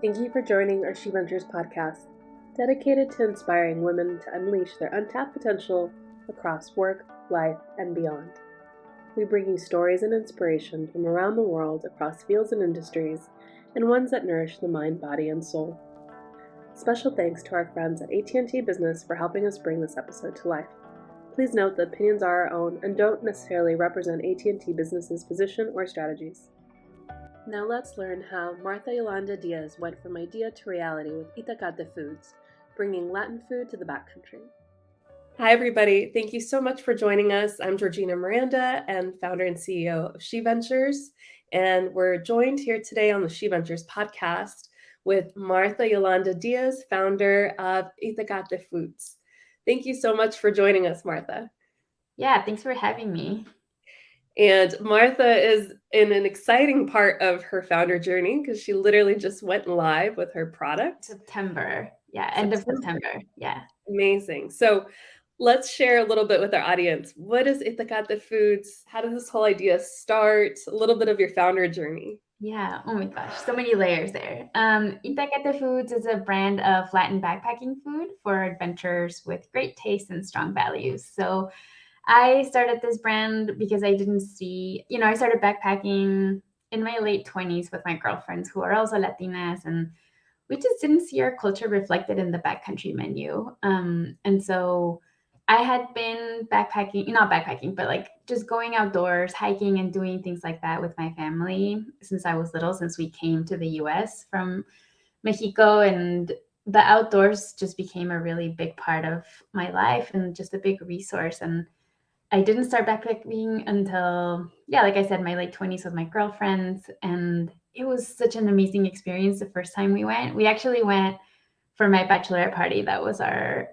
Thank you for joining our She Ventures podcast, dedicated to inspiring women to unleash their untapped potential across work, life, and beyond. We bring you stories and inspiration from around the world across fields and industries, and ones that nourish the mind, body, and soul. Special thanks to our friends at AT&T Business for helping us bring this episode to life. Please note that opinions are our own and don't necessarily represent AT&T Business's position or strategies. Now let's learn how Martha Yolanda Diaz went from idea to reality with Itacate Foods, bringing Latin food to the Backcountry. Hi, everybody. Thank you so much for joining us. I'm Georgina Miranda and founder and CEO of She Ventures. And we're joined here today on the She Ventures podcast with Martha Yolanda Diaz, founder of Itacate Foods. Thank you so much for joining us, Martha. Yeah, thanks for having me. And Martha is in an exciting part of her founder journey because she literally just went live with her product. September. Yeah, end of September. Yeah. Amazing. So let's share a little bit with our audience. What is Itacate Foods? How did this whole idea start? A little bit of your founder journey. Yeah. Oh my gosh, so many layers there. Itacate Foods is a brand of Latin backpacking food for adventurers with great taste and strong values. So I started this brand because I didn't see, I started backpacking in my late 20s with my girlfriends who are also Latinas, and we just didn't see our culture reflected in the backcountry menu. And so I had been backpacking, not backpacking, but like just going outdoors, hiking and doing things like that with my family since I was little, since we came to the US from Mexico. And the outdoors just became a really big part of my life and just a big resource. And I didn't start backpacking until, like I said, my late 20s with my girlfriends. And it was such an amazing experience the first time we went. We actually went for my bachelorette party. That was our,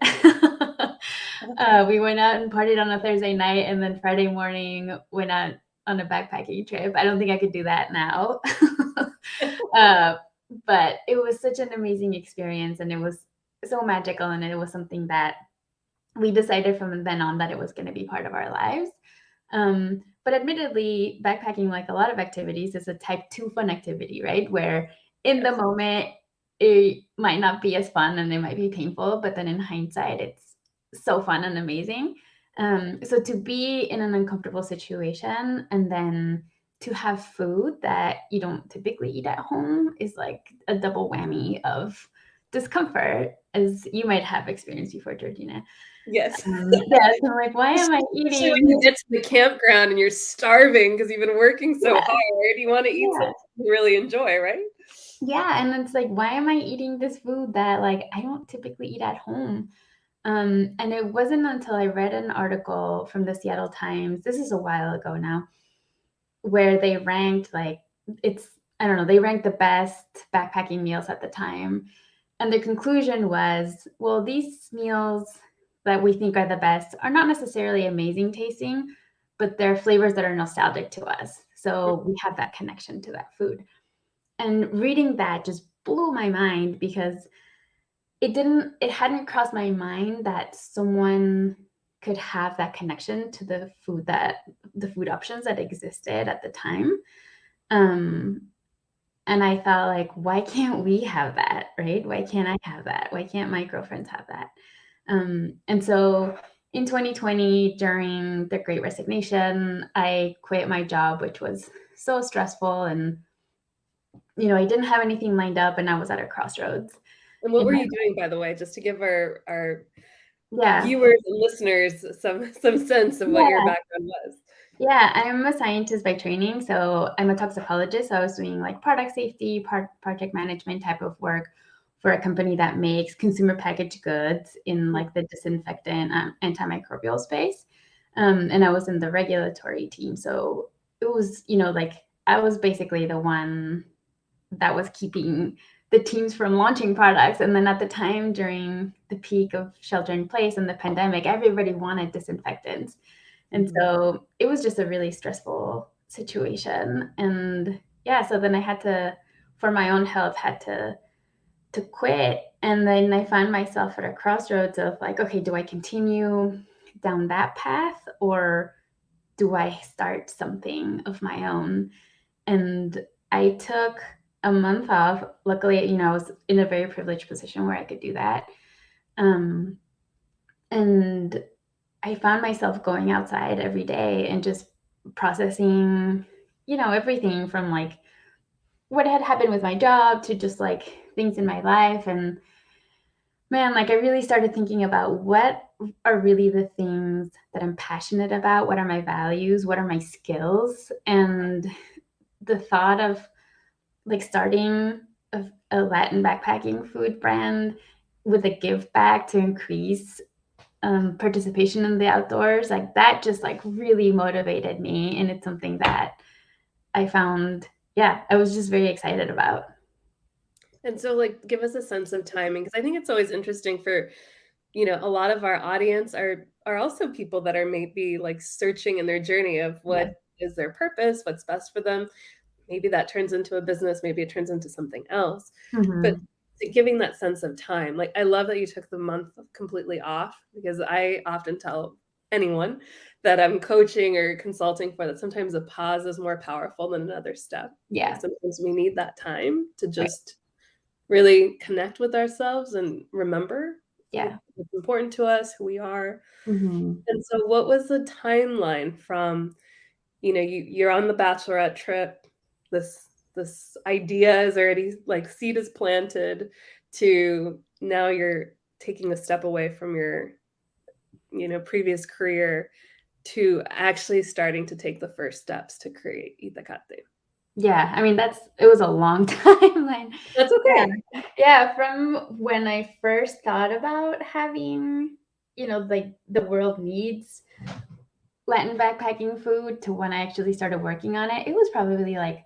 we went out and partied on a Thursday night, and then Friday morning went out on a backpacking trip. I don't think I could do that now. But it was such an amazing experience, and it was so magical. And it was something that we decided from then on that it was going to be part of our lives. But admittedly, backpacking, like a lot of activities, is a type 2 fun activity, right? Where in the moment, it might not be as fun and it might be painful, but then in hindsight, it's so fun and amazing. So to be in an uncomfortable situation and then to have food that you don't typically eat at home is like a double whammy of discomfort, as you might have experienced before, Georgina. Yes. Yes, I'm like, why am I eating? When you get to the campground and you're starving because you've been working so hard, you want to eat something you really enjoy, right? Yeah, and it's like, why am I eating this food that like I don't typically eat at home? And it wasn't until I read an article from the Seattle Times, this is a while ago now, where they ranked they ranked the best backpacking meals at the time. And the conclusion was, well, these meals that we think are the best are not necessarily amazing tasting, but they're flavors that are nostalgic to us. So we have that connection to that food. And reading that just blew my mind because it hadn't crossed my mind that someone could have that connection to the food options that existed at the time. And I thought, like, why can't we have that, right? Why can't I have that? Why can't my girlfriends have that? And so in 2020, during the Great Resignation, I quit my job, which was so stressful. And, I didn't have anything lined up, and I was at a crossroads. And what were you doing, by the way, just to give our Yeah. viewers and listeners some sense of what your background was? Yeah, I'm a scientist by training, so I'm a toxicologist. So I was doing like product safety, project management type of work for a company that makes consumer packaged goods in like the disinfectant, antimicrobial space. And I was in the regulatory team. So it was, like I was basically the one that was keeping the teams from launching products. And then at the time, during the peak of shelter in place and the pandemic, everybody wanted disinfectants. And so it was just a really stressful situation. And yeah, so then I had to, for my own health, had to quit. And then I found myself at a crossroads of like, okay, do I continue down that path or do I start something of my own? And I took a month off. Luckily, I was in a very privileged position where I could do that. And I found myself going outside every day and just processing, everything from like what had happened with my job to just like things in my life. And man, like I really started thinking about what are really the things that I'm passionate about, what are my values, what are my skills, and the thought of like starting a Latin backpacking food brand with a give back to increase participation in the outdoors, like that just like really motivated me. And it's something that I found, I was just very excited about. And so, like, give us a sense of timing, because I think it's always interesting for, a lot of our audience are also people that are maybe like searching in their journey of Yeah. what is their purpose, what's best for them. Maybe that turns into a business, maybe it turns into something else. But Mm-hmm. giving that sense of time, like I love that you took the month completely off, because I often tell anyone that I'm coaching or consulting for that sometimes a pause is more powerful than another step. Like Yeah. sometimes we need that time to Right. just really connect with ourselves and remember Yeah. what's important to us, who we are. Mm-hmm. And so what was the timeline from, you're on the bachelorette trip, this idea is already like seed is planted, to now you're taking a step away from your, previous career, to actually starting to take the first steps to create Itacate. Yeah. I mean, it was a long timeline. That's Yeah. okay. Yeah. From when I first thought about having, like the world needs Latin backpacking food to when I actually started working on it, it was probably like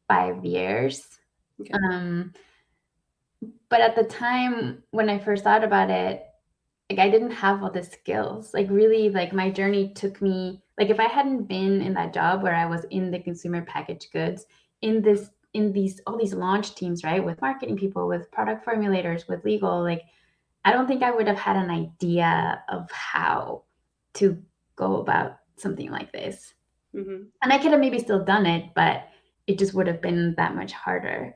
5 years. Okay. Um, but at the time when I first thought about it, like I didn't have all the skills. Like really, like my journey took me, like if I hadn't been in that job where I was in the consumer packaged goods, in these all these launch teams, right? With marketing people, with product formulators, with legal, like I don't think I would have had an idea of how to go about something like this. Hmm. And I could have maybe still done it, but it just would have been that much harder.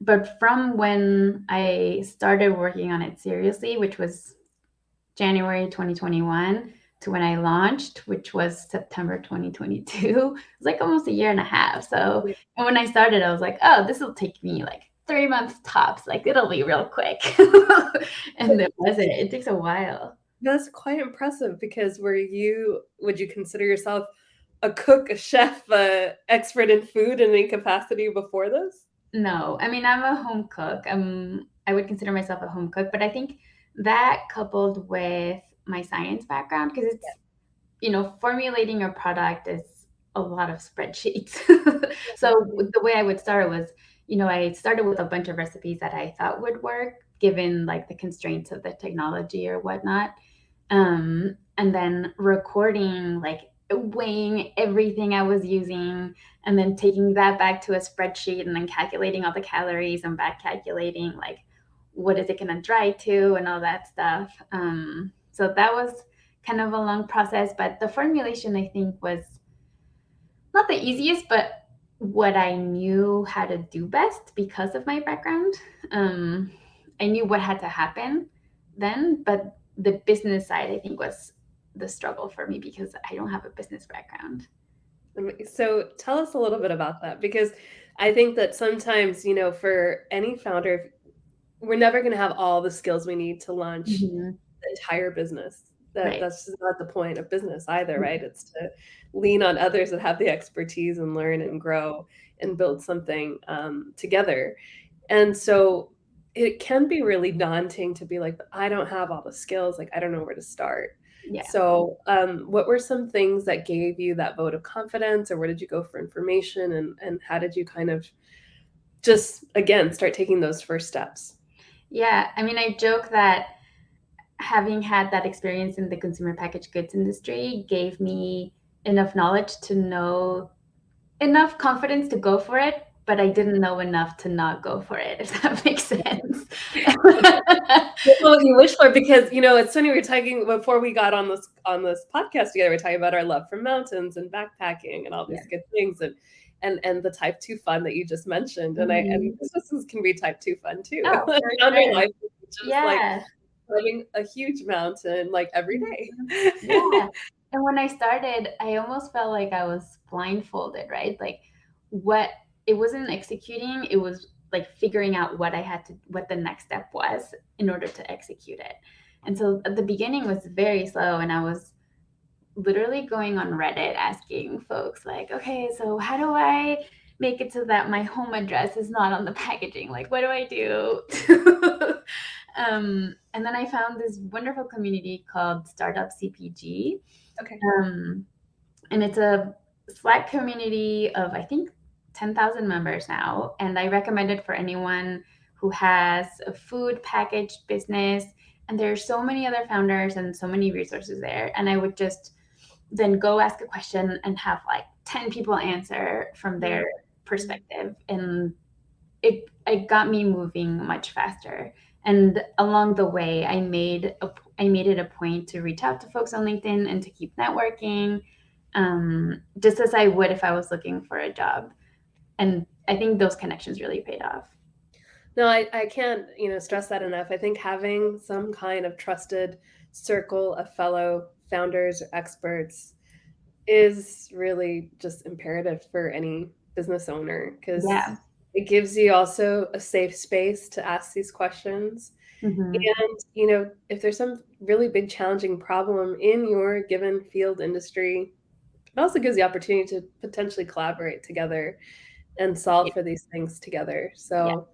But from when I started working on it seriously, which was January 2021, to when I launched, which was September 2022, it's like almost a year and a half. So, Yeah. and when I started, I was like, oh, this will take me like 3 months tops. Like it'll be real quick. And it wasn't. It takes a while. That's quite impressive, because would you consider yourself a cook, a chef, a expert in food in any capacity before this? No, I mean, I'm a home cook. I would consider myself a home cook, but I think that coupled with my science background, because it's, formulating a product is a lot of spreadsheets. So the way I would start was, I started with a bunch of recipes that I thought would work given like the constraints of the technology or whatnot. And then recording, like weighing everything I was using, and then taking that back to a spreadsheet and then calculating all the calories and back calculating like what is it going to dry to and all that stuff. So that was kind of a long process, but the formulation I think was not the easiest, but what I knew how to do best because of my background. I knew what had to happen then, but the business side I think was the struggle for me because I don't have a business background. So tell us a little bit about that, because I think that sometimes, for any founder, we're never going to have all the skills we need to launch Mm-hmm. the entire business. Right. That's just not the point of business either, right? It's to lean on others that have the expertise and learn and grow and build something together. And so it can be really daunting to be like, I don't have all the skills, like I don't know where to start. Yeah. So, what were some things that gave you that vote of confidence, or where did you go for information, and how did you kind of just again start taking those first steps? Yeah. I mean, I joke that having had that experience in the consumer packaged goods industry gave me enough knowledge to know enough confidence to go for it, but I didn't know enough to not go for it, if that makes sense. Well, you wish for, because it's funny, we were talking before we got on this podcast together. We're talking about our love for mountains and backpacking and all Yeah. these good things, and the type 2 fun that you just mentioned. And Mhm. businesses can be type 2 fun too. Oh, for Founder sure. life is just like Yeah. climbing a huge mountain like every Mhm. day. Yeah. And when I started, I almost felt like I was blindfolded, right? Like what it wasn't executing, it was like figuring out what the next step was in order to execute it. And so at the beginning was very slow, and I was literally going on Reddit asking folks like, okay, so how do I make it so that my home address is not on the packaging? Like, what do I do? And then I found this wonderful community called Startup CPG. Okay. Um, and it's a Slack community of, I think, 10,000 members now. And I recommend it for anyone who has a food packaged business. And there are so many other founders and so many resources there. And I would just then go ask a question and have like 10 people answer from their perspective. And it got me moving much faster. And along the way, I made it a point to reach out to folks on LinkedIn and to keep networking, just as I would if I was looking for a job. And I think those connections really paid off. No, I can't, stress that enough. I think having some kind of trusted circle of fellow founders or experts is really just imperative for any business owner because Yeah. it gives you also a safe space to ask these questions. Mm-hmm. And, if there's some really big challenging problem in your given field industry, it also gives the opportunity to potentially collaborate together and solve for these things together. Yeah. So,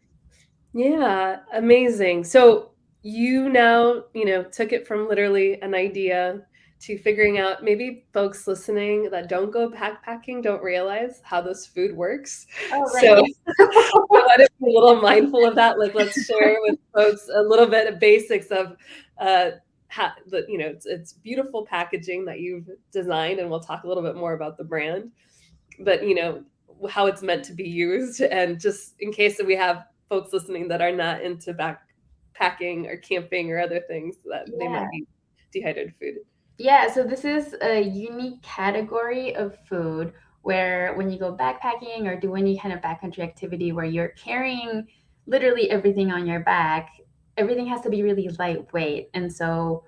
yeah, amazing. So you now, took it from literally an idea to figuring out maybe folks listening that don't go backpacking don't realize how this food works. Oh, So right. I want to be a little mindful of that. Like, let's share with folks a little bit of basics of, it's beautiful packaging that you've designed, and we'll talk a little bit more about the brand, but how it's meant to be used, and just in case that we have folks listening that are not into backpacking or camping or other things that they Yeah. might be dehydrated food. Yeah, so this is a unique category of food where when you go backpacking or do any kind of backcountry activity where you're carrying literally everything on your back, everything has to be really lightweight. And so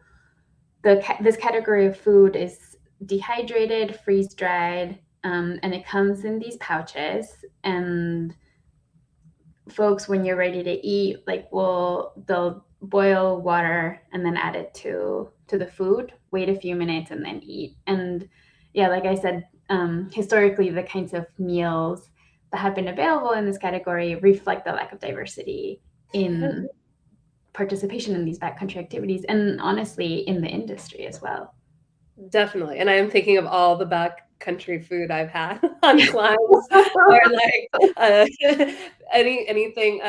this category of food is dehydrated, freeze dried, and it comes in these pouches. And folks, when you're ready to eat, like they'll boil water and then add it to the food, wait a few minutes, and then eat. And yeah, like I said, historically, the kinds of meals that have been available in this category reflect the lack of diversity in participation in these backcountry activities, and honestly, in the industry as well. Definitely, and I am thinking of all the backcountry food I've had on climbs, or like anything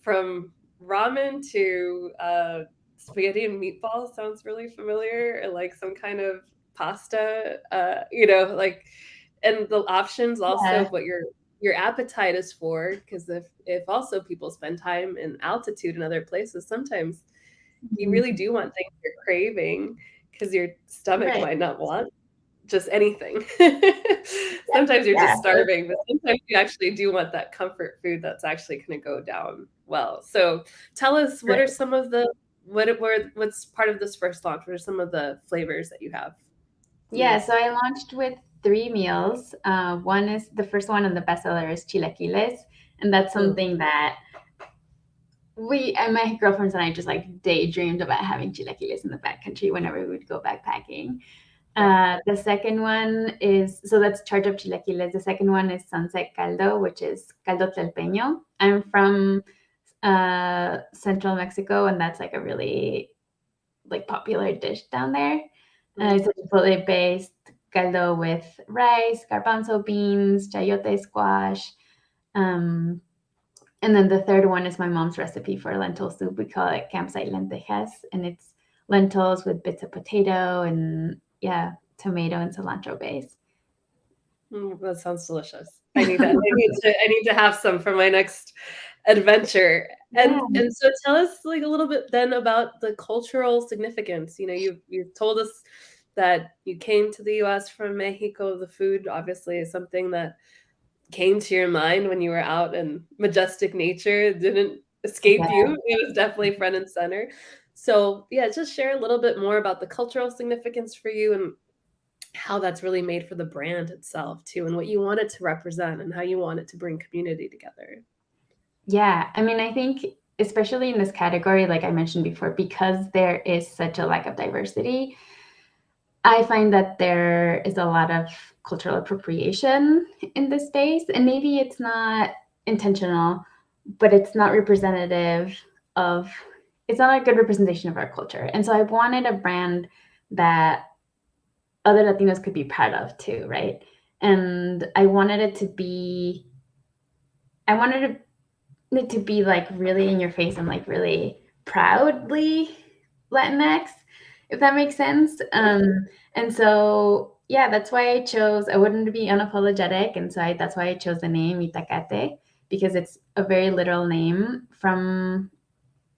from ramen to spaghetti and meatballs sounds really familiar, or like some kind of pasta, like, and the options also Yeah. of what your appetite is for, because if also people spend time in altitude in other places, sometimes you really Mhm. do want things you're craving because your stomach Right. might not want just anything. Yeah. Sometimes you're Yeah. just starving, but sometimes you actually do want that comfort food that's actually gonna go down well. So tell us, what are Right. some of the what's part of this first launch? What are some of the flavors that you have Yeah, so used? I launched with three meals. One is the first one, and the bestseller is chilaquiles, and that's Mm. something that we and my girlfriends and I just like daydreamed about having chilaquiles in the backcountry whenever we would go backpacking. Yeah. The second one is so that's charge of chilaquiles. The second one is sunset caldo, which is caldo tlalpeño. I'm from central Mexico, and that's like a really like popular dish down there. Mm. It's a chipotle based caldo with rice, garbanzo beans, chayote squash. Um, and then the third one is my mom's recipe for lentil soup. We call it campsite lentejas, and it's lentils with bits of potato and yeah, tomato and cilantro base. That sounds delicious. I need to have some for my next adventure. Yeah. And so tell us like a little bit then about the cultural significance. You've told us that you came to the US from Mexico. The food obviously is something that came to your mind when you were out in majestic nature. It didn't escape Yeah. you. It was definitely front and center. So, yeah, just share a little bit more about the cultural significance for you and how that's really made for the brand itself too, and what you want it to represent and how you want it to bring community together. Yeah. I mean, I think especially in this category, like I mentioned before, because there is such a lack of diversity, I find that there is a lot of cultural appropriation in this space, and maybe it's not intentional, but it's not representative of, it's not a good representation of our culture. And so I wanted a brand that other Latinos could be proud of too, right? And I wanted it to be, I wanted it to be like really in your face and like really proudly Latinx, if that makes sense. And so, yeah, that's why I wanted to be unapologetic. And so that's why I chose the name Itacate, because it's a very literal name from,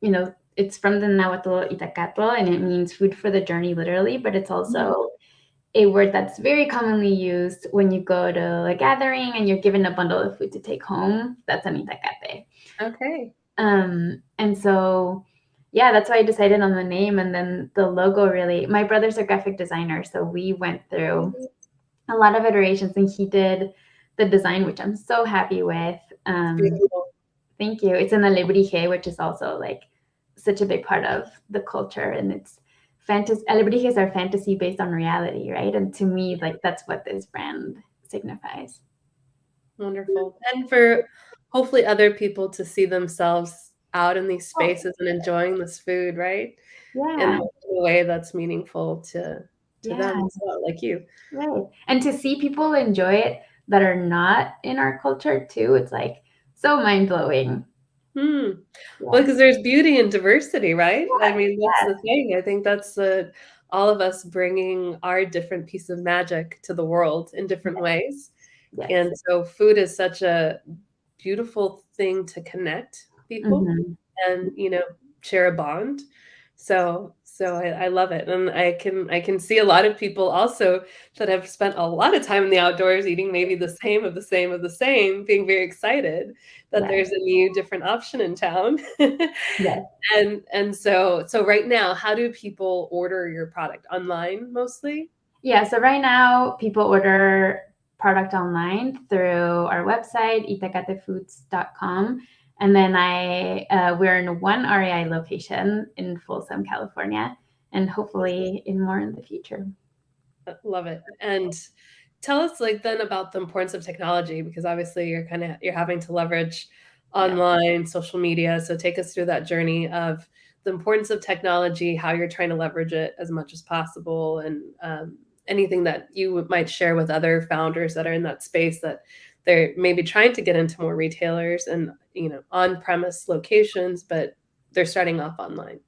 it's from the Nahuatl Itacatl, and it means food for the journey, literally, but it's also a word that's very commonly used when you go to a gathering and you're given a bundle of food to take home. That's an Itacate. Okay. And so, yeah, that's why I decided on the name. And then the logo really, my brother's a graphic designer. So we went through a lot of iterations and he did the design, which I'm so happy with. Beautiful. Thank you. It's an alebrije, which is also like such a big part of the culture. And it's fantasy. Alebrijes are fantasy based on reality, right? And to me, like that's what this brand signifies. Wonderful. And for hopefully other people to see themselves out in these spaces and enjoying this food, right? In Yeah. a way that's meaningful to Yeah. them as well, like you. Right. And to see people enjoy it that are not in our culture too, it's like so mind blowing. Hmm. Well, Yeah. because there's beauty in diversity, right? I Yeah. mean, that's the thing. I think that's all of us bringing our different piece of magic to the world in different ways. Yes. And so food is such a beautiful thing to connect people Hmm. and, share a bond. So I love it. And I can see a lot of people also that have spent a lot of time in the outdoors eating maybe the same of the same of the same, being very excited that Yeah. there's a new different option in town. Yes. And so right now, how do people order your product? Online mostly? Yeah. So right now people order product online through our website, itacatefoods.com. And then we're in one REI location in Folsom, California, and hopefully in more in the future. Love it. And tell us like then about the importance of technology because obviously you're having to leverage Yeah. online, social media. So take us through that journey of the importance of technology, how you're trying to leverage it as much as possible, and anything that you might share with other founders that are in that space that they're maybe trying to get into more retailers and on-premise locations, but they're starting off online.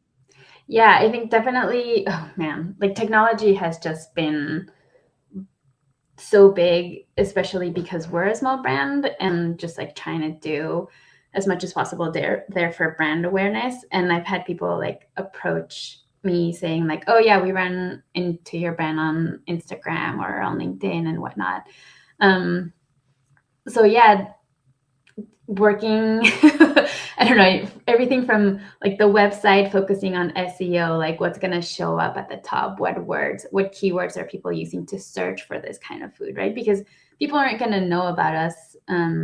Yeah, I think definitely, oh man, like technology has just been so big, especially because we're a small brand and just like trying to do as much as possible there for brand awareness. And I've had people like approach me saying like, oh yeah, we run into your brand on Instagram or on LinkedIn and whatnot. So yeah, working I don't know, everything from like the website focusing on SEO, like what's going to show up at the top, what words, what keywords are people using to search for this kind of food, right? Because people aren't going to know about us,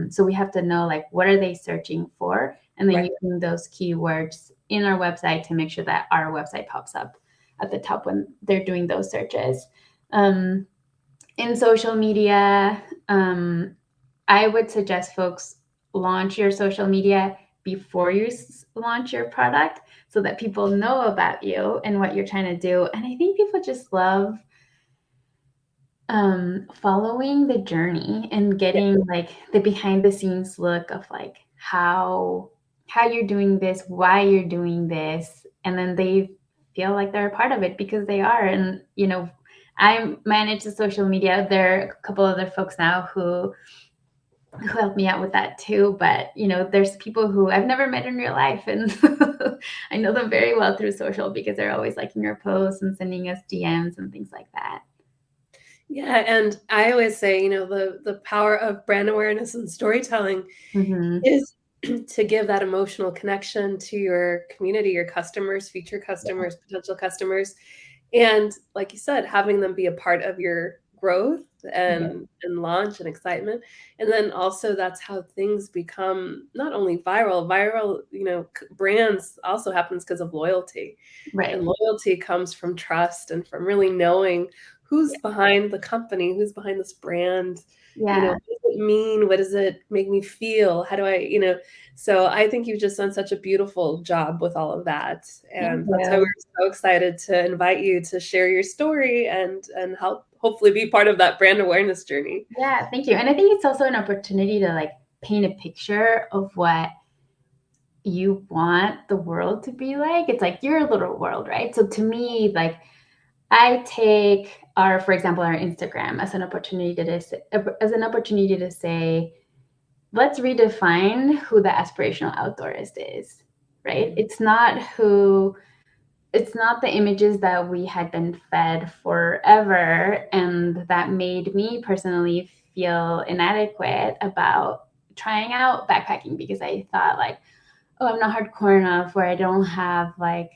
so we have to know like what are they searching for, and then Right. using those keywords in our website to make sure that our website pops up at the top when they're doing those searches. In social media, I would suggest folks launch your social media before you launch your product so that people know about you and what you're trying to do. And I think people just love following the journey and Yeah. getting like the behind the scenes look of like how you're doing this, why you're doing this, and then they feel like they're a part of it because they are. And I manage the social media. There are a couple other folks now who helped me out with that too. But there's people who I've never met in real life, and I know them very well through social because they're always liking our posts and sending us DMs and things like that. Yeah, and I always say, the power of brand awareness and storytelling Mm-hmm. is to give that emotional connection to your community, your customers, future customers, potential customers. And like you said, having them be a part of your growth Yeah. and launch and excitement. And then also that's how things become not only viral, brands also happens because of loyalty. Right. And loyalty comes from trust and from really knowing who's behind the company, who's behind this brand, Yeah. what does it mean? What does it make me feel? How do so I think you've just done such a beautiful job with all of that. Thank And that's why we're you. so excited to invite you to share your story and help hopefully be part of that brand awareness journey. Yeah, thank you. And I think it's also an opportunity to like paint a picture of what you want the world to be like. It's like your little world, right? So to me, like I take for example, our Instagram as an opportunity to say, let's redefine who the aspirational outdoorist is, right? Mhm. It's not the images that we had been fed forever and that made me personally feel inadequate about trying out backpacking because I thought like, oh, I'm not hardcore enough, or I don't have like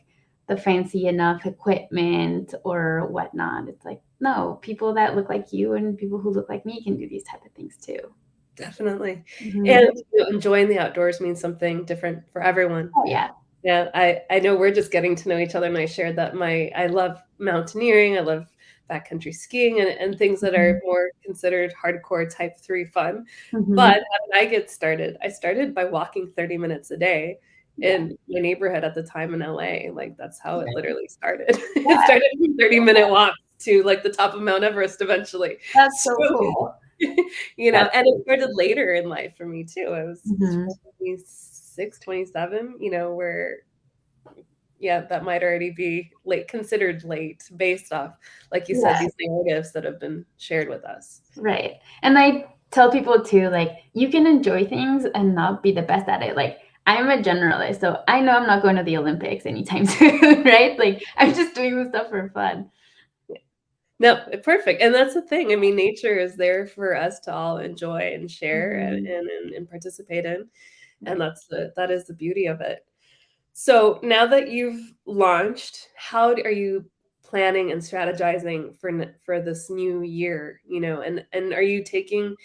the fancy enough equipment or whatnot. It's like, no, people that look like you and people who look like me can do these type of things too. Definitely. Mm-hmm. And enjoying the outdoors means something different for everyone. Oh, yeah. Yeah, I know we're just getting to know each other, and I shared that I love mountaineering, I love backcountry skiing and things that Mm-hmm. are more considered hardcore type 3 fun. Mm-hmm. But how did I get started? I started by walking 30 minutes a day Yeah. in my neighborhood at the time in LA. Like that's how it literally started. It Yeah. started from 30-minute walks to like the top of Mount Everest eventually. That's So, so cool. That's and it started later in life for me too. I was mm-hmm. 26, 27, where yeah, that might already be late, considered late based off, like you said, Yeah. these narratives that have been shared with us. Right. And I tell people too, like, you can enjoy things and not be the best at it. Like, I'm a generalist, so I know I'm not going to the Olympics anytime soon, right? Like, I'm just doing this stuff for fun. Yeah. No, perfect. And that's the thing. I mean, nature is there for us to all enjoy and share Mm-hmm. and participate in. And Right. that is the beauty of it. So now that you've launched, are you planning and strategizing for this new year? And are you taking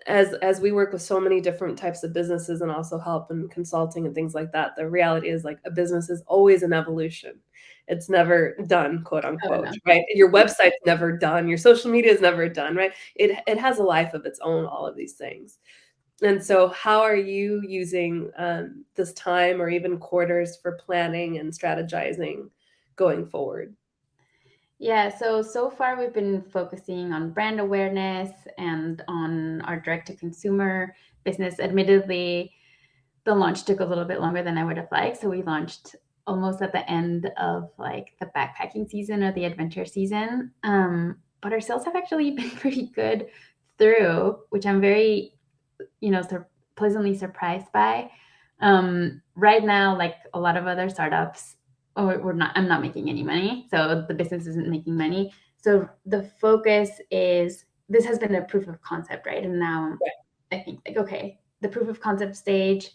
as we work with so many different types of businesses and also help and consulting and things like that, the reality is like a business is always an evolution. It's never done, quote Oh, unquote, no. right? Your website's never done, your social media is never done, right? It has a life of its own, all of these things. And so how are you using this time or even quarters for planning and strategizing going forward? Yeah, so far we've been focusing on brand awareness and on our direct to consumer business. Admittedly, the launch took a little bit longer than I would have liked. So we launched almost at the end of like the backpacking season or the adventure season. But our sales have actually been pretty good through, which I'm very, pleasantly surprised by. Right now, like a lot of other startups, I'm not making any money. So the business isn't making money. So the focus is, this has been a proof of concept, right? And now I think like, okay, the proof of concept stage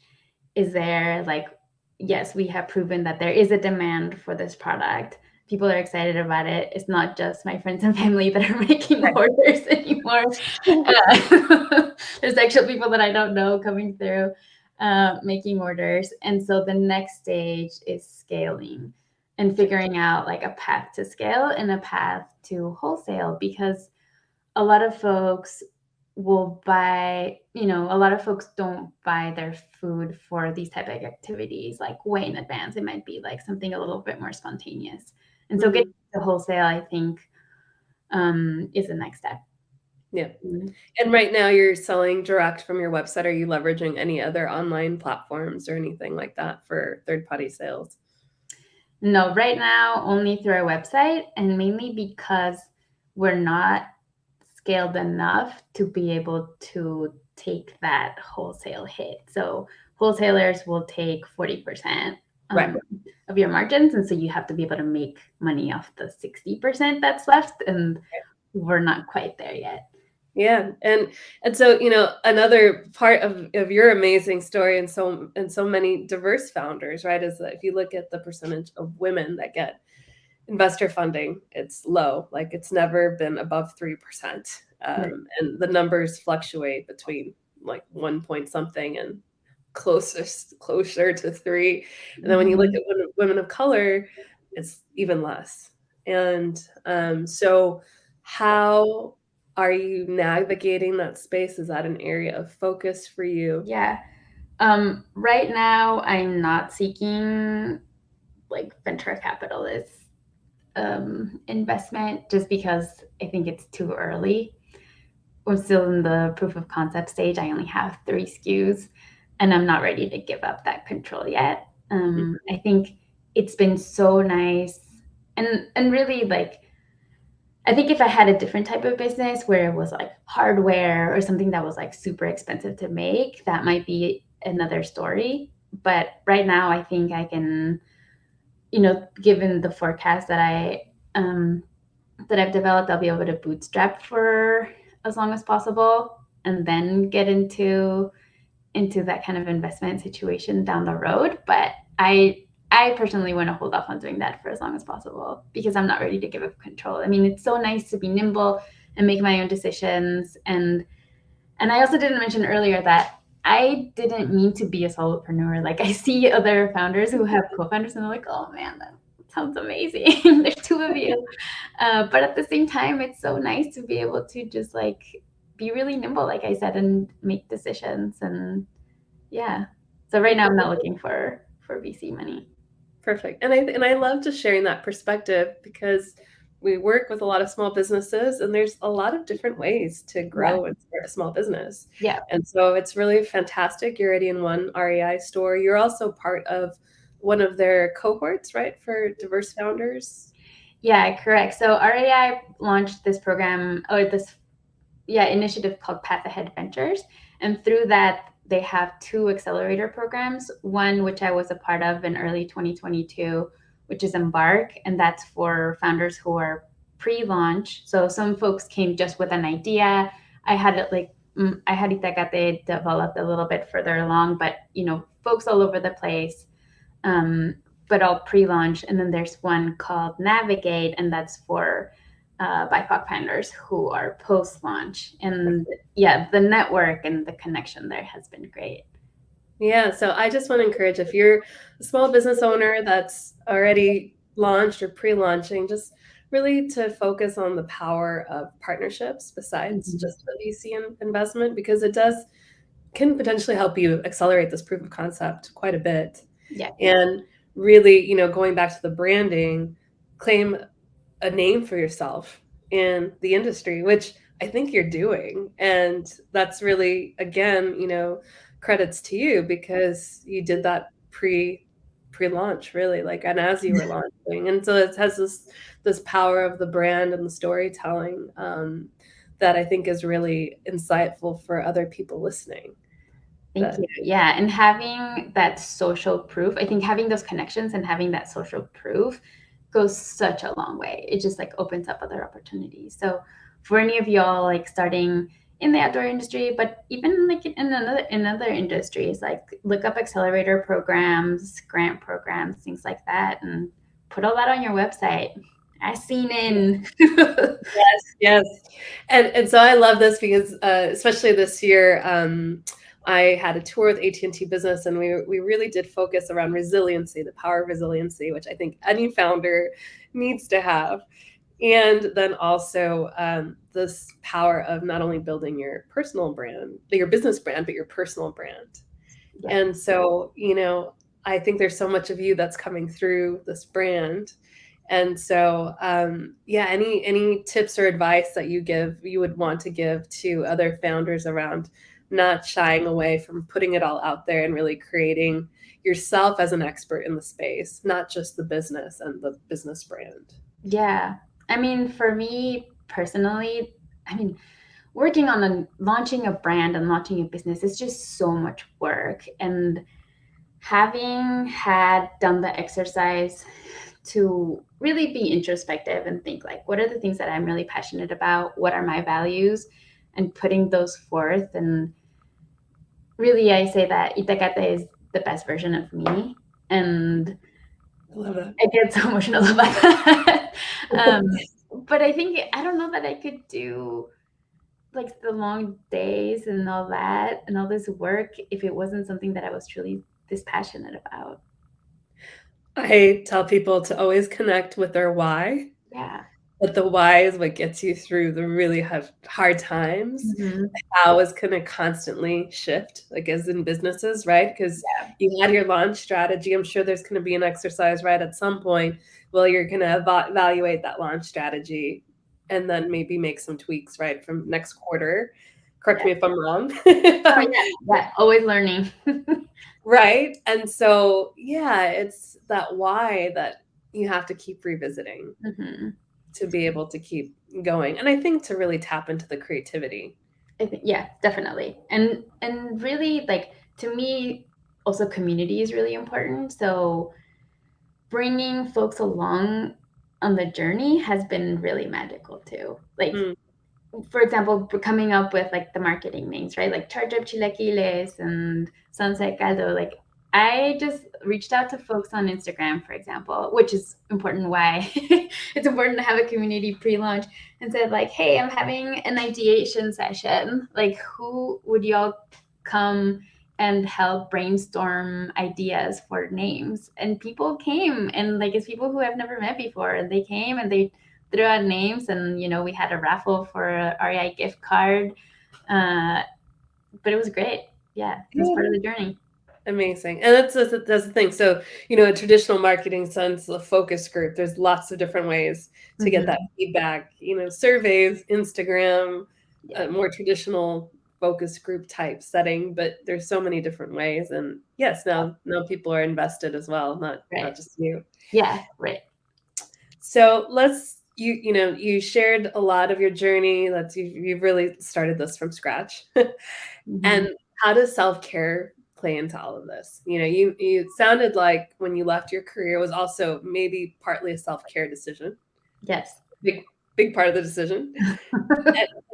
is there. Like, yes, we have proven that there is a demand for this product. People are excited about it. It's not just my friends and family that are making orders anymore. There's actual people that I don't know coming through making orders. And so the next stage is scaling and figuring out like a path to scale and a path to wholesale, because a lot of folks a lot of folks don't buy their food for these type of activities like way in advance. It might be like something a little bit more spontaneous. And so getting Mhm. to wholesale, I think, is the next step. Yeah. Mhm. And right now you're selling direct from your website. Are you leveraging any other online platforms or anything like that for third-party sales? No, right now only through our website, and mainly because we're not scaled enough to be able to take that wholesale hit. So wholesalers will take 40% Right. of your margins, and so you have to be able to make money off the 60% that's left. And we're not quite there yet. Yeah, and so, another part of your amazing story and so many diverse founders, right, is that if you look at the percentage of women that get investor funding, it's low. Like it's never been above 3%. Right. And the numbers fluctuate between like 1 point something and closer to 3. And then when you look Mhm. at women of color, it's even less. And so how are you navigating that space? Is that an area of focus for you? Yeah. Right now, I'm not seeking like venture capitalist investment just because I think it's too early. We're still in the proof of concept stage. I only have 3 SKUs and I'm not ready to give up that control yet. I think it's been so nice and really like I think if I had a different type of business where it was like hardware or something that was like super expensive to make, that might be another story. But right now, I think I can, given the forecast that I've developed, I'll be able to bootstrap for as long as possible, and then get into that kind of investment situation down the road. But I personally want to hold off on doing that for as long as possible because I'm not ready to give up control. I mean, it's so nice to be nimble and make my own decisions. And I also didn't mention earlier that I didn't mean to be a solopreneur. Like I see other founders who have co-founders and they're like, oh man, that sounds amazing. There's 2 of you. But at the same time, it's so nice to be able to just like be really nimble, like I said, and make decisions. And yeah. So right now I'm not looking for VC money. Perfect. And I love just sharing that perspective because we work with a lot of small businesses and there's a lot of different ways to Yeah. grow and start a small business. Yeah. And so it's really fantastic. You're already in one REI store. You're also part of one of their cohorts, right, for diverse founders. Yeah, correct. So RAI launched this program or this initiative called Path Ahead Ventures. And through that, they have 2 accelerator programs. One, which I was a part of in early 2022, which is Embark. And that's for founders who are pre-launch. So some folks came just with an idea. I had it like, I had Itacate developed a little bit further along, but folks all over the place, but all pre-launch. And then there's one called Navigate, and that's for BIPOC founders who are post-launch. And yeah, the network and the connection there has been great. Yeah, so I just want to encourage if you're a small business owner that's already launched or pre-launching, just really to focus on the power of partnerships besides Mhm. just the VC investment because it can potentially help you accelerate this proof of concept quite a bit. Yeah. And really, going back to the branding, claim a name for yourself in the industry, which I think you're doing. And that's really, again, credits to you because you did that pre-launch really like and as you were launching. And so it has this power of the brand and the storytelling that I think is really insightful for other people listening. Thank That you. Yeah. And having that social proof, I think having those connections and having that social proof goes such a long way. It just like opens up other opportunities. So for any of y'all like starting in the outdoor industry, but even like in other industries, like look up accelerator programs, grant programs, things like that, and put all that on your website. As seen in. yes. And so I love this because especially this year, I had a tour with AT&T Business, and we really did focus around resiliency, the power of resiliency, which I think any founder needs to have. And then also this power of not only building your personal brand, your business brand, but your personal brand. Yeah. And so, I think there's so much of you that's coming through this brand. And so, yeah, any tips or advice that you would want to give to other founders around not shying away from putting it all out there and really creating yourself as an expert in the space, not just the business and the business brand. Yeah. I mean, for me personally, I mean, working on launching a brand and launching a business is just so much work. And having had done the exercise to really be introspective and think like, what are the things that I'm really passionate about? What are my values? And putting those forth. And really, I say that Itacate is the best version of me. And I love that. I get so emotional about that. But I think, I don't know that I could do like the long days and all that and all this work if it wasn't something that I was truly this passionate about. I tell people to always connect with their why, Yeah. but the why is what gets you through the really hard times. Mm-hmm. How is going to constantly shift, like as in businesses, right? Because Yeah. you had your launch strategy. I'm sure there's going to be an exercise, right, at some point. Well, you're going to evaluate that launch strategy and then maybe make some tweaks, right, from next quarter. Correct Yeah. me if I'm wrong. Oh, yeah. Always learning. Right? And so, yeah, it's that why that you have to keep revisiting Mm-hmm. to be able to keep going. And I think to really tap into the creativity. I think, yeah, definitely. And really, like, to me, also community is really important. So bringing folks along on the journey has been really magical too. Like, Mm, for example, coming up with like the marketing names, right? Like Charge Up Chilaquiles and Sunset Caldo. Like, I just reached out to folks on Instagram, for example, which is important. Why it's important to have a community pre-launch, and said like, "Hey, I'm having an ideation session. Like, who would y'all come and help brainstorm ideas for names?" And people came, and like it's people who I've never met before, and they came and they threw out names, and we had a raffle for a REI gift card, but it was great. Yeah, it was part of the journey. amazing. And that's the thing. So, a traditional marketing sense, a focus group, there's lots of different ways to get that Mm-hmm. feedback, surveys, Instagram, Yeah, more traditional focus group type setting, but there's so many different ways. And yes, now people are invested as well, not right. just you. Yeah, right. So you shared a lot of your journey. You've really started this from scratch. Mm-hmm. And how does self-care play into all of this? You sounded like when you left your career was also maybe partly a self-care decision. Yes. Big part of the decision.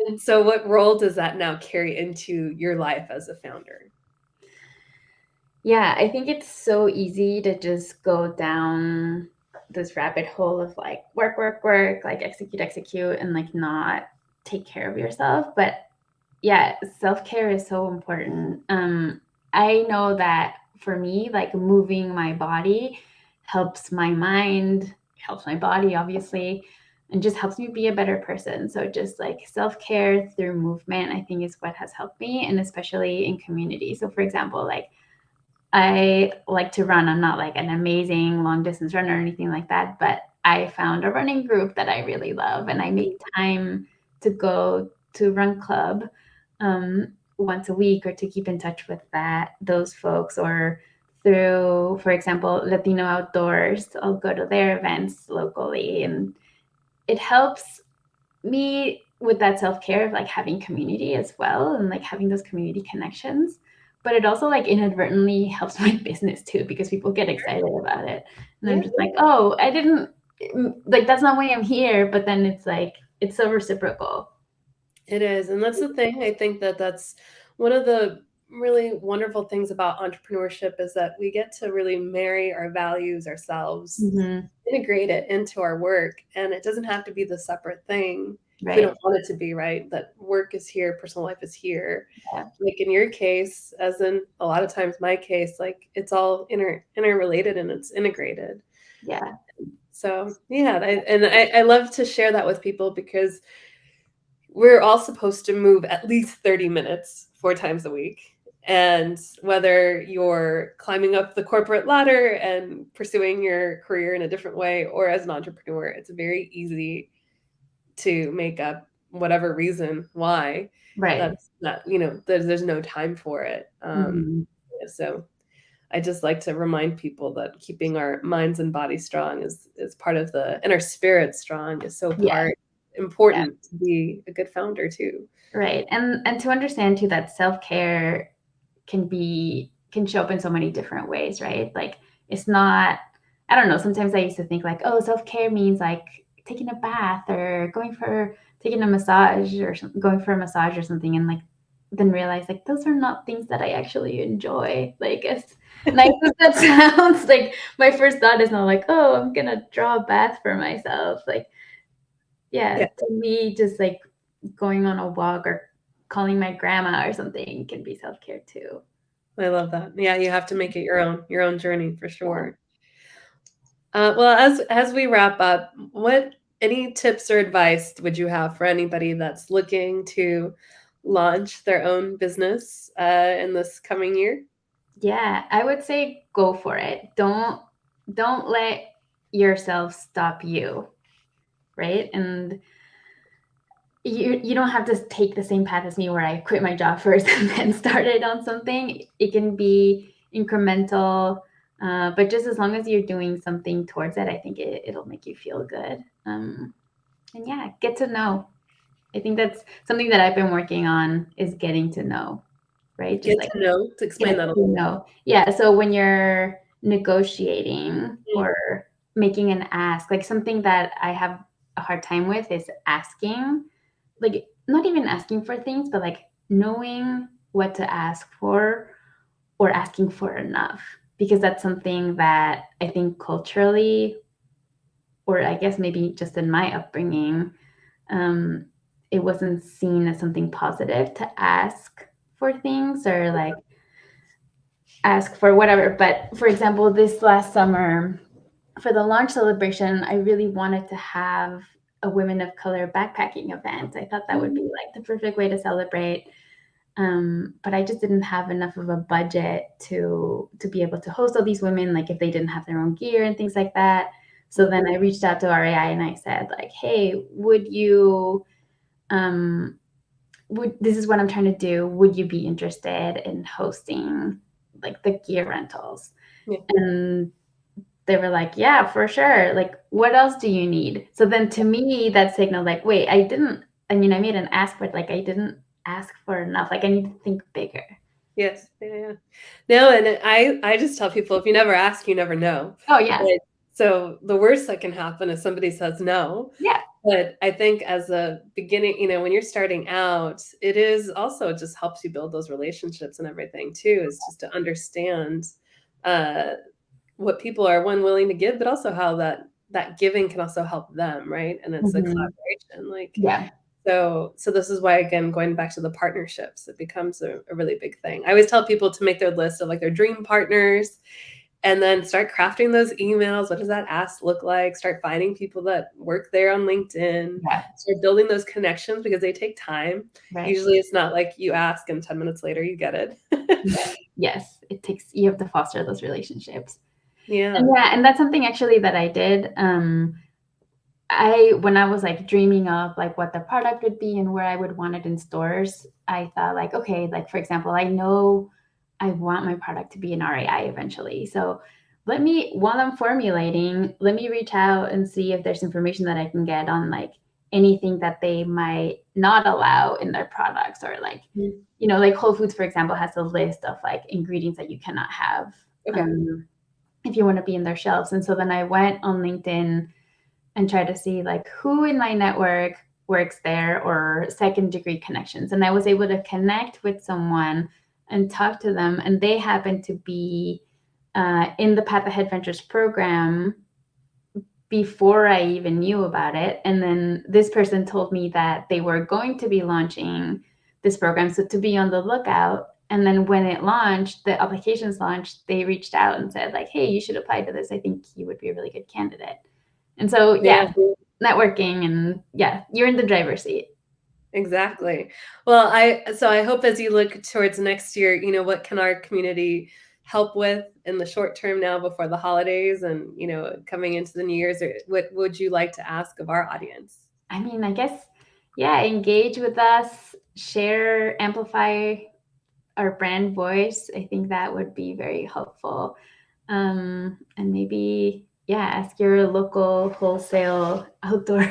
And so what role does that now carry into your life as a founder? Yeah, I think it's so easy to just go down this rabbit hole of like work, like execute, and like not take care of yourself. But yeah, self-care is so important. I know that for me, like moving my body helps my mind, helps my body, obviously, and just helps me be a better person. So just like self-care through movement, I think is what has helped me, and especially in community. So for example, like I like to run. I'm not like an amazing long distance runner or anything like that, but I found a running group that I really love, and I make time to go to run club once a week, or to keep in touch with those folks, or through, for example, Latino Outdoors. I'll go to their events locally, and it helps me with that self-care of like having community as well, and like having those community connections. But it also like inadvertently helps my business too, because people get excited about it, and I'm Yeah. just like, oh, I didn't, like, that's not why I'm here. But then it's like it's so reciprocal. It is, and that's the thing. I think that that's one of the really wonderful things about entrepreneurship is that we get to really marry our values ourselves, Mm-hmm. integrate it into our work, and it doesn't have to be the separate thing if we Right. don't want it to be, right? That work is here, personal life is here. Yeah. Like in your case, as in a lot of times my case, like it's all interrelated and it's integrated. Yeah. So yeah, I love to share that with people because we're all supposed to move at least 30 minutes 4 times a week. And whether you're climbing up the corporate ladder and pursuing your career in a different way, or as an entrepreneur, it's very easy to make up whatever reason why Right. that's not, there's no time for it. Mm-hmm. So I just like to remind people that keeping our minds and bodies strong is part of and our spirits strong is so Yeah. Yeah. important to be a good founder too. Right. And to understand too that self-care can show up in so many different ways, right? Like, it's not I don't know, sometimes I used to think like, oh, self-care means like taking a bath or taking a massage or going for a massage or something, and like then realize like those are not things that I actually enjoy. Like as nice as that sounds, like my first thought is not like, oh, I'm gonna draw a bath for myself. Like, yeah, to me, just like going on a walk or calling my grandma or something can be self-care too. I love that. Yeah, you have to make it your own journey for Yeah. sure. Well, as we wrap up, what any tips or advice would you have for anybody that's looking to launch their own business in this coming year? Yeah, I would say go for it. Don't let yourself stop you, right? And you don't have to take the same path as me where I quit my job first and then started on something. It can be incremental, but just as long as you're doing something towards it, I think it'll make you feel good. And yeah, get to know. I think that's something that I've been working on is getting to know, right? Just Get like to know, to explain get that a to little know. Yeah. So when you're negotiating bit. or making an ask, like something that I have a hard time with is asking, like not even asking for things, but like knowing what to ask for or asking for enough. Because that's something that I think culturally, or I guess maybe just in my upbringing, um, it wasn't seen as something positive to ask for things or like ask for whatever. But for example, this last summer for the launch celebration, I really wanted to have a women of color backpacking event. I thought that would be like the perfect way to celebrate. But I just didn't have enough of a budget to be able to host all these women, like if they didn't have their own gear and things like that. So then I reached out to RAI and I said, like, hey, would you this is what I'm trying to do. Would you be interested in hosting like the gear rentals? Yeah. And they were like, yeah, for sure. Like, what else do you need? So then to me, that signaled like, wait, I made an ask, but like, I didn't ask for enough. Like, I need to think bigger. Yes. Yeah. No, and I just tell people if you never ask, you never know. Oh, yeah. Right? So the worst that can happen is somebody says no. Yeah. But I think as a beginning, when you're starting out, it is also just helps you build those relationships and everything too, is just to understand uh, what people are willing to give, but also how that giving can also help them, right? And it's a Mhm. collaboration. Like Yeah. so this is why, again, going back to the partnerships, it becomes a really big thing. I always tell people to make their list of like their dream partners and then start crafting those emails. What does that ask look like? Start finding people that work there on LinkedIn. Yeah. Start building those connections because they take time. Right. Usually it's not like you ask and 10 minutes later you get it. Yeah. Yes. You have to foster those relationships. Yeah. And that's something actually that I did. When I was like dreaming of like what the product would be and where I would want it in stores, I thought like, okay, like for example, I know I want my product to be an RAI eventually. So while I'm formulating, let me reach out and see if there's information that I can get on like anything that they might not allow in their products or like, like Whole Foods, for example, has a list of like ingredients that you cannot have Okay. if you want to be in their shelves. And so then I went on LinkedIn and try to see like who in my network works there or second degree connections. And I was able to connect with someone and talk to them. And they happened to be in the Path Ahead Ventures program before I even knew about it. And then this person told me that they were going to be launching this program. So to be on the lookout. And then when it launched, the applications launched, they reached out and said like, hey, you should apply to this. I think you would be a really good candidate. And so, yeah, networking and yeah, you're in the driver's seat. Exactly. Well, I hope as you look towards next year, what can our community help with in the short term now before the holidays and, coming into the New Year's, or what would you like to ask of our audience? I mean, I guess, yeah, engage with us, share, amplify our brand voice. I think that would be very helpful. And maybe, yeah, ask your local wholesale outdoor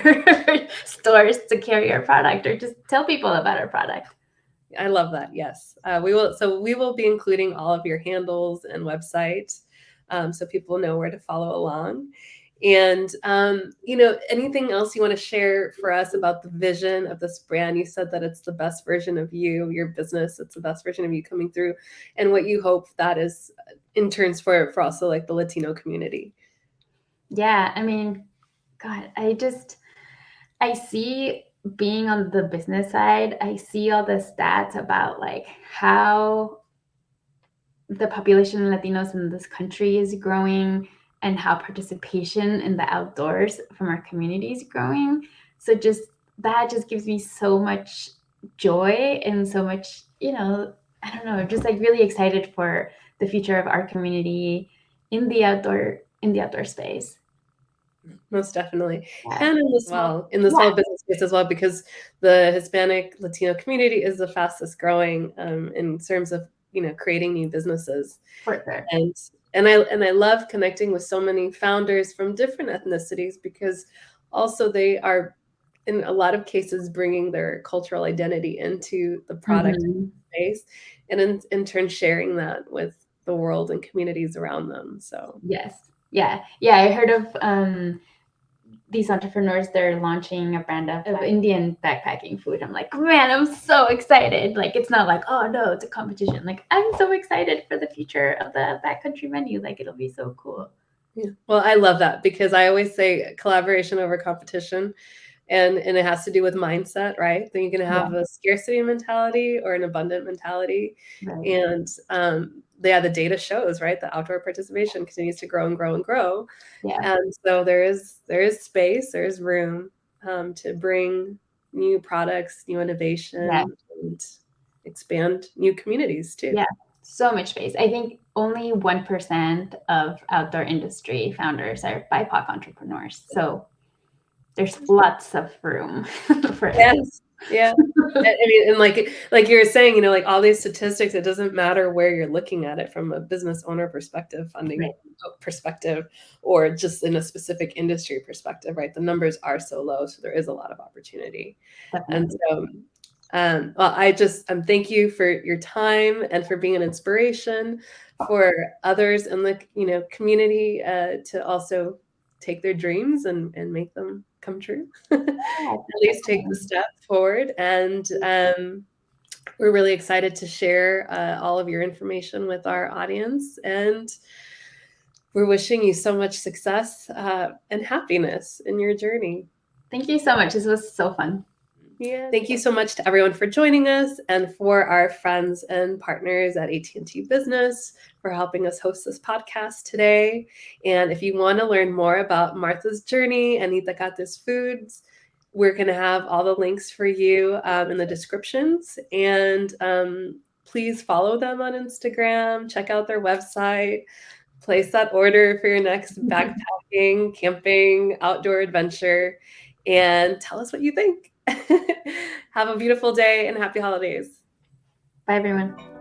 stores to carry our product or just tell people about our product. I love that. Yes. We will be including all of your handles and website so people know where to follow along. And, anything else you want to share for us about the vision of this brand? You said that it's the best version of you, your business. It's the best version of you coming through, and what you hope that is in turns for also like the Latino community. Yeah, I mean, God, I see, being on the business side, I see all the stats about like how the population of Latinos in this country is growing and how participation in the outdoors from our community is growing. So that just gives me so much joy and so much, I don't know, just like really excited for the future of our community in the outdoor space. Most definitely. Yeah. And in this whole business space as well, because the Hispanic Latino community is the fastest growing in terms of, creating new businesses. For sure. And I love connecting with so many founders from different ethnicities, because also they are, in a lot of cases, bringing their cultural identity into the product space, and in turn sharing that with the world and communities around them. So yes. Yeah. I heard of these entrepreneurs. They're launching a brand of Indian backpacking food. I'm like, man, I'm so excited. Like, it's not like, oh no, it's a competition. Like, I'm so excited for the future of the backcountry menu. Like, it'll be so cool. Yeah. Well, I love that, because I always say collaboration over competition. And it has to do with mindset, right? Then you can have a scarcity mentality or an abundant mentality. Right. And the data shows, right? The outdoor participation continues to grow and grow and grow. Yeah. And so there is space, there's room to bring new products, new innovation, and expand new communities too. Yeah, so much space. I think only 1% of outdoor industry founders are BIPOC entrepreneurs. So there's lots of room for Yes. Yeah. I mean, and like you were saying, like all these statistics, it doesn't matter where you're looking at it, from a business owner perspective, funding perspective, or just in a specific industry perspective, right? The numbers are so low, so there is a lot of opportunity. Definitely. And so, well, thank you for your time and for being an inspiration for others in the community to also take their dreams and make them come true. At least take the step forward. And we're really excited to share all of your information with our audience. And we're wishing you so much success and happiness in your journey. Thank you so much. This was so fun. Yeah. Thank you so much to everyone for joining us, and for our friends and partners at AT&T Business for helping us host this podcast today. And if you want to learn more about Martha's journey and Itacate Foods, we're going to have all the links for you in the descriptions. And please follow them on Instagram, check out their website, place that order for your next backpacking, camping, outdoor adventure, and tell us what you think. Have a beautiful day and happy holidays. Bye, everyone.